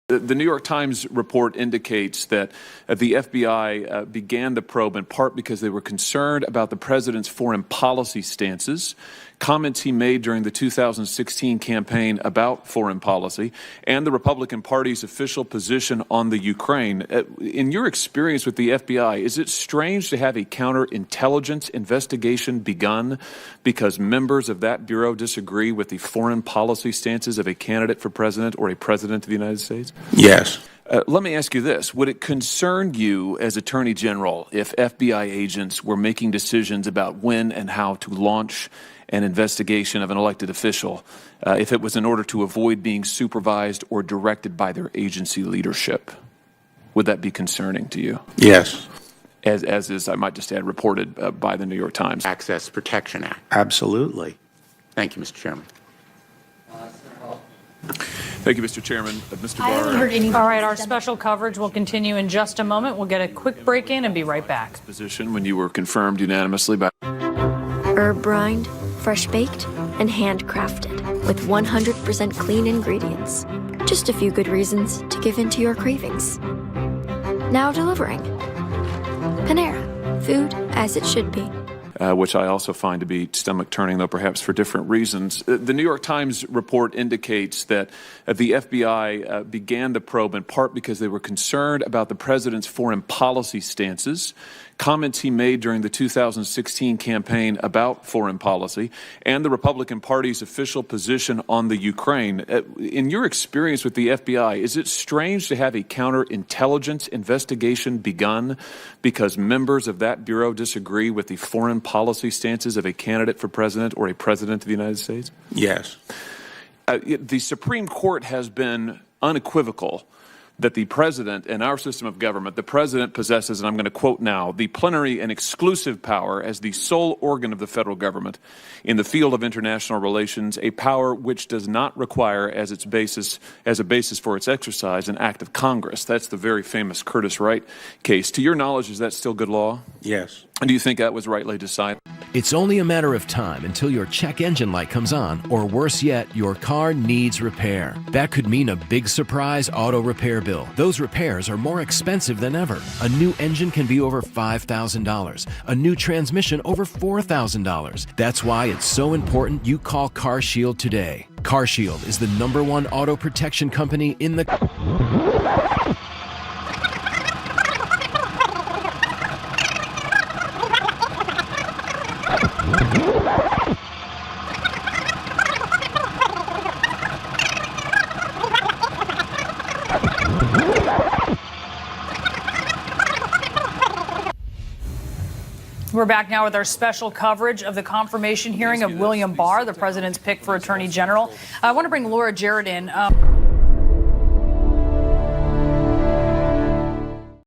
The New York Times report indicates that the FBI began the probe in part because they were concerned about the president's foreign policy stances, comments he made during the 2016 campaign about foreign policy, and the Republican Party's official position on the Ukraine. In your experience with the FBI, is it strange to have a counterintelligence investigation begun because members of that bureau disagree with the foreign policy stances of a candidate for president or a president of the United States? Yes. Let me ask you this. Would it concern you as Attorney General if FBI agents were making decisions about when and how to launch an investigation of an elected official if it was in order to avoid being supervised or directed by their agency leadership? Would that be concerning to you? Yes. As is, I might just add, reported by the New York Times. Access Protection Act. Absolutely. Thank you, Mr. Chairman. Thank you, Mr. Chairman. Mr. Barr. I haven't heard anything. All right, our special coverage will continue in just a moment. We'll get a quick break in and be right back. Position when you were confirmed unanimously by Herb brined, fresh baked, and handcrafted with 100% clean ingredients. Just a few good reasons to give in to your cravings. Now delivering. Panera, food as it should be. Which I also find to be stomach-turning, though perhaps for different reasons. The New York Times report indicates that the FBI began the probe in part because they were concerned about the president's foreign policy stances, comments he made during the 2016 campaign about foreign policy, and the Republican Party's official position on the Ukraine. In your experience with the FBI, is it strange to have a counterintelligence investigation begun because members of that bureau disagree with the foreign policy stances of a candidate for president or a president of the United States? Yes. The Supreme Court has been unequivocal that the president in our system of government, the president possesses, and I'm going to quote now, the plenary and exclusive power as the sole organ of the federal government in the field of international relations, a power which does not require as a basis for its exercise an act of Congress. That's the very famous Curtis Wright case. To your knowledge, is that still good law? Yes. And do you think that was rightly decided? It's only a matter of time until your check engine light comes on, or worse yet, your car needs repair. That could mean a big surprise auto repair bill. Those repairs are more expensive than ever. A new engine can be over $5,000. A new transmission over $4,000. That's why it's so important you call CarShield today. CarShield is the #1 auto protection company in the... We're back now with our special coverage of the confirmation hearing of William Barr, the president's pick for Attorney General. I want to bring Laura Jarrett in.